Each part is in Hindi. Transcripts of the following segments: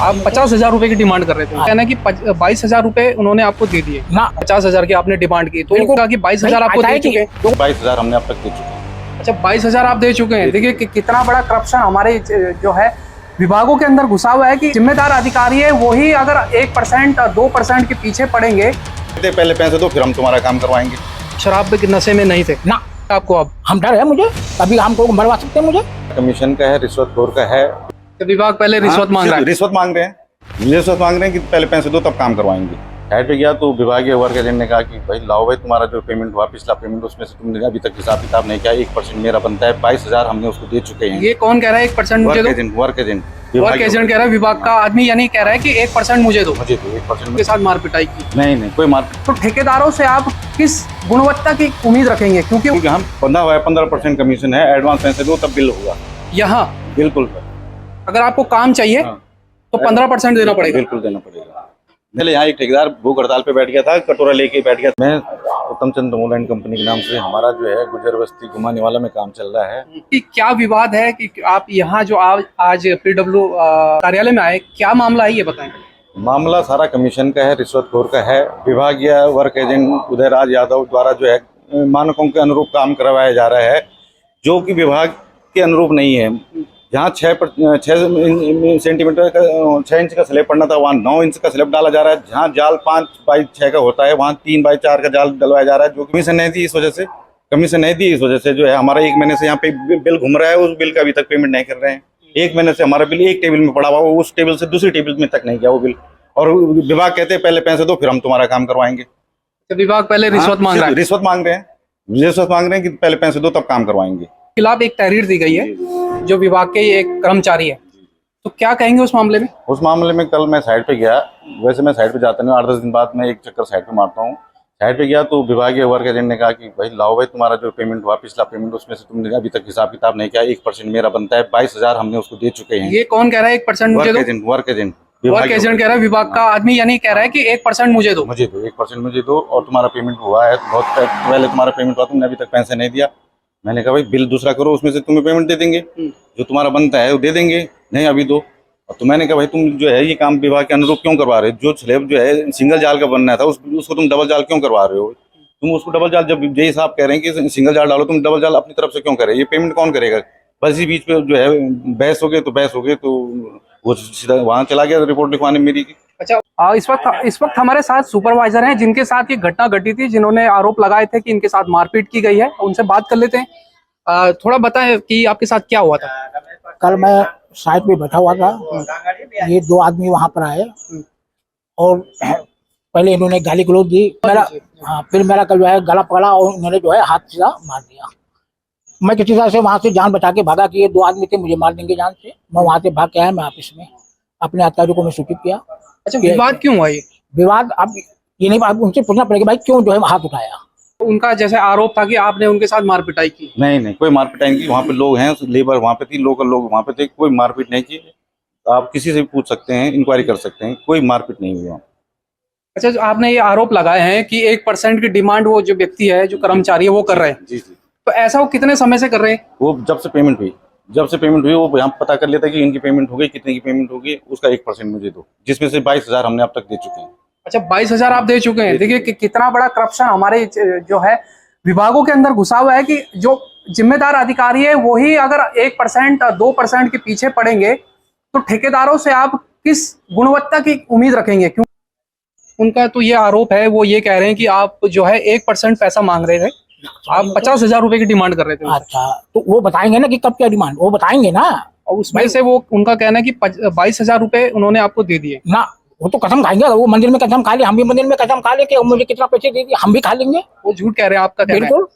आप 50,000 रुपए की डिमांड कर रहे थे, कहना कि 22,000 रुपए उन्होंने आपको दे दिए ना, 50,000 की आपने डिमांड की, तो उनको कहा कि 22,000 आपको दे चुके हैं। 22,000 हमने अब तक दे चुके हैं। अच्छा, 22,000 आप दे चुके हैं। देखिए कितना बड़ा करप्शन हमारे जो है विभागों के अंदर घुसा हुआ है कि जिम्मेदार अधिकारी है वही अगर 1% 2% के पीछे पड़ेंगे। पहले पैसे दो फिर हम तुम्हारा काम करवाएंगे। शराब के नशे में नहीं थे ना आपको, अब हम डर है मुझे, अभी हमको मरवा सकते हैं मुझे। कमीशन का है, रिश्वतखोर का है। विभाग पहले रिश्वत मांग रहा है, रिश्वत मांग रहे हैं, रिश्वत मांग रहे हैं कि पहले पैसे दो तब काम करवाएंगे। साइड पे गया तो विभागीय वर्क एजेंट ने कहा कि भाई लाओ भाई तुम्हारा जो पेमेंट हुआ पिछला पेमेंट उसमें से तुमने अभी तक हिसाब किताब नहीं किया, 1% मेरा बनता है, 22,000 हमने उसको दे चुके हैं। ये कौन कह रहा है 1% मुझे दो? वर्क एजेंट वर्क एजेंट कह रहा है, विभाग का आदमी यानी कह रहा है कि 1% मुझे दो, मुझे दो 1% के साथ मारपिटाई की। नहीं कोई मार्केट। तो ठेकेदारों से आप किस गुणवत्ता की उम्मीद रखेंगे, क्योंकि हम 15% कमीशन है, एडवांस पैसे दो तब बिल होगा। यहाँ बिल्कुल अगर आपको काम चाहिए तो 15% देना पड़ेगा। बिल्कुल देना पड़ेगा। पहले यहाँ एक ठेकेदार भूख हड़ताल पे बैठ गया था, कटोरा लेके बैठ गया। मैं उत्तम चंद्र मोलाइन कंपनी के नाम से हमारा जो है गुजर बस्ती घुमाने वाला में काम चल रहा है। कि क्या विवाद है कि आप यहाँ जो आज PW कार्यालय में आए, क्या मामला है ये बताएं। मामला सारा कमीशन का है, रिश्वतखोर का है। विभागीय वर्क एजेंट उदयराज यादव द्वारा जो है मानकों के अनुरूप काम करवाया जा रहा है, जो कि विभाग के अनुरूप नहीं है। जहाँ 6 सेंटीमीटर का 6 इंच का स्लैब पड़ना था वहाँ 9 इंच का स्लैब डाला जा रहा है। जहाँ जाल 5x6 का होता है वहाँ 3x4 का जाल डलवाया जा रहा है, जो कमीशन नहीं दी। इस वजह से जो है हमारा 1 महीने से यहाँ पे बिल घूम रहा है, उस बिल का अभी तक पेमेंट नहीं कर रहे हैं। 1 महीने से हमारा बिल एक टेबल में पड़ा हुआ, उस टेबल से दूसरी टेबल में तक नहीं गया वो बिल। और विभाग कहते हैं पहले पैसे दो फिर हम तुम्हारा काम करवाएंगे। तो विभाग पहले रिश्वत मांग रहा है, रिश्वत मांग रहे हैं कि पहले पैसे दो तब काम करवाएंगे। खिलाफ एक तहरीर दी गई है जो विभाग के एक कर्मचारी है, तो क्या कहेंगे उस मामले में? उस मामले में कल मैं साइड पे गया, वैसे मैं साइड पे जाता नहीं, 8-10 दिन बाद मैं एक चक्कर साइड पे मारता हूँ। साइड पे गया तो विभागीय वर्क एजेंट ने कहा कि भाई लाओ भाई तुम्हारा जो पेमेंट हुआ पिछला पेमेंट उसमें से तुमने अभी तक हिसाब किताब नहीं किया, 1% मेरा बनता है, 22,000 हमने उसको दे चुके हैं। ये कौन कह रहा है 1% मुझे दो? वर्क एजेंट कह रहा है, विभाग का आदमी यानी कह रहा है कि 1% मुझे दो, 1% मुझे दो और तुम्हारा पेमेंट हुआ है, बहुत पहले तुम्हारा पेमेंट हुआ, तुमने अभी तक पैसे नहीं दिया। मैंने कहा भाई बिल दूसरा करो, उसमें से तुम्हें पेमेंट दे देंगे, जो तुम्हारा बनता है वो दे देंगे, नहीं अभी दो। तो मैंने कहा भाई तुम जो है ये काम विभाग के अनुरूप क्यों करवा रहे हो? जो स्लैब जो है सिंगल जाल का बनना था उसको तुम डबल जाल क्यों करवा रहे हो? तुम उसको डबल जाल, जब जय साहब कह रहे हैं कि सिंगल जाल डालो, तुम डबल जाल अपनी तरफ से क्यों करे? ये पेमेंट कौन करेगा? बस इसी बीच पे जो है बहस हो गई तो वो सीधा वहाँ चला गया रिपोर्ट लिखवाने मेरी की। अच्छा, इस वक्त हमारे साथ सुपरवाइजर हैं जिनके साथ ये घटना घटी थी, जिन्होंने आरोप लगाए थे कि इनके साथ मारपीट की गई है। उनसे बात कर लेते हैं। थोड़ा बताएं कि आपके साथ क्या हुआ था। कल मैं साइड पे बैठा हुआ था, ये 2 आदमी वहां पर आए और पहले इन्होंने गाली गलौज दी मेरा, फिर मेरा कल जो है गला पकड़ा और इन्होंने जो है हाथ सीधा मार दिया। मैं किसी तरह से वहां से जान बचा के भागा कि ये 2 आदमी थे, मुझे मार देंगे जान से। मैं वहां से भाग के आया, मैं ऑफिस में अपने अधिकारियों को मैं सूचित किया। अच्छा, विवाद क्यों हुआ? ये विवाद अब ये नहीं, अब उनसे पूछना पड़ेगा भाई क्यों जो है हाथ उठाया। उनका जैसे आरोप था कि आपने उनके साथ मारपिटाई की। नहीं कोई मारपीट नहीं की, वहाँ पे लोग हैं, लेबर वहाँ पे थी, लोकल लोग वहाँ पे थे, कोई मारपीट नहीं की। आप किसी से भी पूछ सकते हैं, इंक्वायरी कर सकते हैं, कोई मारपीट नहीं हुई वहाँ। अच्छा, जो आपने ये आरोप लगाए हैं कि 1% की डिमांड वो जो व्यक्ति है, जो कर्मचारी है, वो कर रहे हैं, जी तो ऐसा वो कितने समय से कर रहे हैं? वो जब से पेमेंट हुई वो यहाँ पता कर लेता है कि इनकी पेमेंट हो गई, कितने की पेमेंट होगी, उसका 1% मुझे दो, जिसमें से 22,000 हमने अब तक दे चुके हैं। अच्छा, 22,000 आप दे चुके हैं। देखिए कितना बड़ा करप्शन हमारे जो है विभागों के अंदर घुसा हुआ है कि जो जिम्मेदार अधिकारी है वही अगर 1% 2% के पीछे पड़ेंगे, तो ठेकेदारों से आप किस गुणवत्ता की उम्मीद रखेंगे? क्यों उनका तो ये आरोप है, वो ये कह रहे हैं कि आप जो है 1% पैसा मांग रहे थे, आप 50,000 रुपए की डिमांड कर रहे थे। अच्छा, तो वो बताएंगे ना कि कब क्या डिमांड, वो बताएंगे ना। और उसमें से वो उनका कहना है कि 22,000 रुपए उन्होंने आपको दे दिए ना। वो तो कसम खाएंगे, वो मंदिर में कसम खा ले, हम भी मंदिर में कसम खा ले कि मुझे कितना पैसे दे दिए, हम भी खा लेंगे। वो झूठ कह रहे हैं, आपका कहना है। बिल्कुल।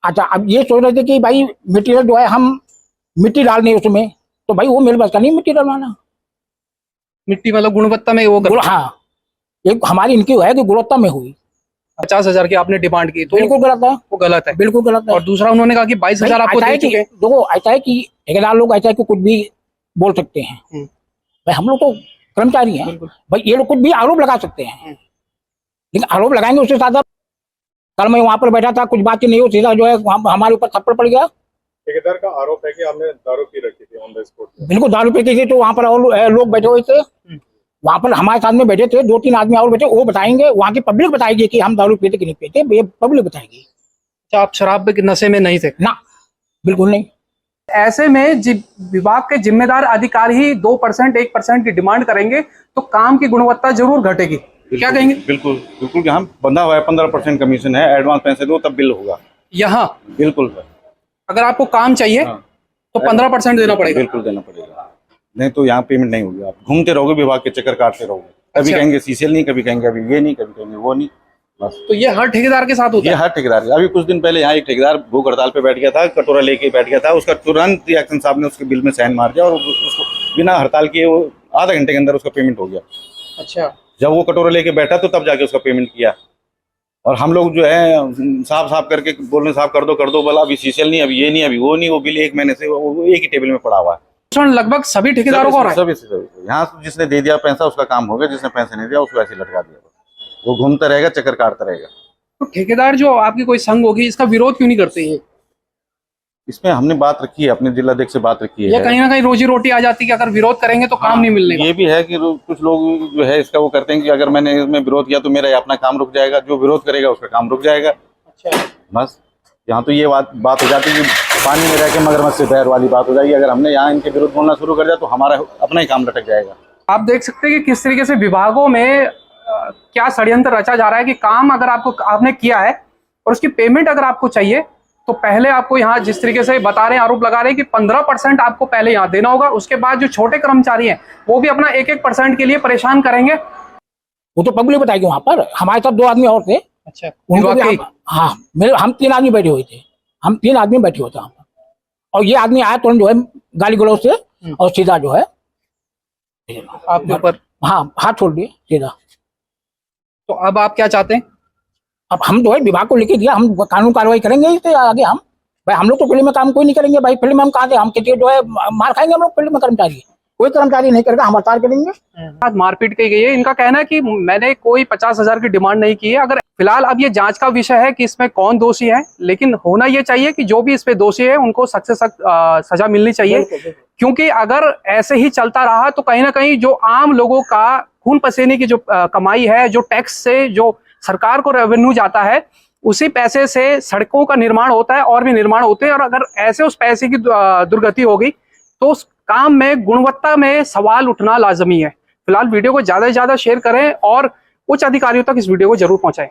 अच्छा, अब ये सोच रहे थे कि भाई मटेरियल जो है हम मिट्टी डालने उसमें, तो भाई वो मेरे बस का नहीं मिट्टी डालवाना। मिट्टी मतलब गुणवत्ता में वो हाँ, एक हमारी इनकी है कि गुणवत्ता में हुई। 50,000 की आपने डिमांड की, तो बिल्कुल गलत है, वो गलत है। बिल्कुल गलत है। और दूसरा उन्होंने कहा कि 22,000 आपको दे चुके हैं। देखो ऐसा है कि ठेकेदार लोग ऐसा है कि कुछ भी बोल सकते हैं, भाई हम लोग तो कर्मचारी हैं, भाई ये लोग कुछ भी आरोप लगा सकते हैं, लेकिन आरोप लगाएंगे उससे ज्यादा। कल मैं वहां पर बैठा था, कुछ बात नहीं हो, सीधा जो है हमारे ऊपर थप्पड़ पड़ गया। ठेकेदार का आरोप है कि आपने दारू पी रखी थी ऑन द स्पॉट। बिल्कुल दारू पी थी, तो वहां पर और लोग बैठे हुए थे, वहाँ पर हमारे साथ में बैठे थे 2-3 आदमी और बैठे, वो बताएंगे, वहाँ की पब्लिक बताएगी कि हम दारू पीते कि नहीं पीते, ये पब्लिक बताएगी। क्या आप शराब के नशे में नहीं थे? ना, बिल्कुल नहीं। ऐसे में विभाग के जिम्मेदार अधिकारी ही 2%, 1% की डिमांड करेंगे तो काम की गुणवत्ता जरूर घटेगी। क्या कहेंगे? बिल्कुल बिल्कुल, यहाँ बंधा हुआ है 15% कमीशन है, एडवांस पैसे दो तब बिल होगा। यहाँ बिल्कुल सर, अगर आपको काम चाहिए हाँ। तो 15% देना पड़ेगा। बिल्कुल देना पड़ेगा, नहीं तो यहाँ पेमेंट नहीं होगी। आप घूमते रहोगे, विभाग के चक्कर काटते रहोगे, कभी अच्छा। कहेंगे सीसीएल नहीं, कभी कहेंगे अभी ये नहीं, कभी कहेंगे वो नहीं, बस। तो ये हर ठेकेदार के साथ होता ये है? हर ठेकेदार, अभी कुछ दिन पहले यहाँ एक ठेकेदार भूख हड़ताल पे बैठ गया था, कटोरा लेके बैठ गया था, उसका तुरंत एक्शन साहब ने उसके बिल में साइन मार दिया और उसको बिना हड़ताल किए वो आधा घंटे के अंदर उसका पेमेंट हो गया। अच्छा, जब वो कटोरा लेके बैठा तो तब जाके उसका पेमेंट किया। और हम लोग जो है साफ साफ करके बोल रहे साफ कर दो, बोला अभी सीसीएल नहीं, अभी ये नहीं, अभी वो नहीं, वो बिल 1 महीने से वो एक ही टेबल में पड़ा हुआ है। लगभग सभी ठेकेदारों को हो रहा है? सभी यहाँ जिसने दे दिया पैसा उसका काम हो गया, जिसने पैसे नहीं दिया उसको ऐसे लटका दिया, वो घूमता रहेगा, चक्कर काटता रहेगा। तो ठेकेदार जो आपकी कोई संघ होगी, इसका विरोध क्यों नहीं करते ये? इसमें हमने बात रखी है, अपने जिलाध्यक्ष से बात रखी ये है। कहीं ना कहीं रोजी रोटी आ जाती है कि अगर विरोध करेंगे तो काम नहीं मिलने का। ये भी है कि कुछ लोग जो है इसका वो करते हैं कि अगर मैंने इसमें विरोध किया तो मेरा अपना काम रुक जाएगा, जो विरोध करेगा उसका काम रुक जाएगा। अच्छा, बस यहाँ तो ये बात हो जाती है कि पानी में रह के मगरमच्छ से तैर वाली बात हो जाएगी। अगर हमने यहाँ इनके विरोध बोलना शुरू कर दिया तो हमारा अपना ही काम लटक जाएगा। आप देख सकते हैं कि किस तरीके से विभागों में क्या षड्यंत्र रचा जा रहा है कि काम अगर आपने किया है और उसकी पेमेंट अगर आपको चाहिए तो पहले आपको यहाँ जिस तरीके से बता रहे हैं, आरोप लगा रहे हैं कि 15% आपको पहले यहाँ देना होगा, उसके बाद जो छोटे कर्मचारी हैं वो भी अपना 1-1% के लिए परेशान करेंगे। वो तो पब्लिक बताएगी। वहाँ पर हमारे साथ 2 आदमी और थे। अच्छा, उनको भी हाँ, हम 3 आदमी बैठे हुए थे, हम 3 आदमी बैठे हुए थे वहाँ पर। और ये आदमी आया तुरंत जो है गाली गलौज से और सीधा जो है आपके ऊपर हाँ हाथ छोड़ दिए सीधा। तो अब आप क्या चाहते हैं? अब हम जो है विभाग को लिखी दिया, हम कानून कार्रवाई करेंगे इससे आगे। हम भाई हम लोग तो फील्ड में काम कोई नहीं करेंगे भाई, फील्ड में हम कहाँ से, हम किसी जो है मार खाएंगे हम लोग फील्ड में, कर्मचारी कोई कर्मचारी नहीं करेगा, हम हड़ताल करेंगे। आज मारपीट की गई है, इनका कहना है कि मैंने कोई 50,000 की डिमांड नहीं की है। अगर फिलहाल अब ये जांच का विषय है कि इसमें कौन दोषी है, लेकिन होना ये चाहिए कि जो भी इस पे दोषी है उनको सख्त से सख्त सजा मिलनी चाहिए, क्योंकि अगर ऐसे ही चलता रहा तो कहीं ना कहीं जो आम लोगों का खून पसीने की जो कमाई है, जो टैक्स से जो सरकार को रेवेन्यू जाता है, उसी पैसे से सड़कों का निर्माण होता है और भी निर्माण होते हैं। और अगर ऐसे उस पैसे की दुर्गति होगी तो उस काम में गुणवत्ता में सवाल उठना लाजमी है। फिलहाल वीडियो को ज्यादा से ज्यादा शेयर करें और उच्च अधिकारियों तक इस वीडियो को जरूर पहुंचाएं।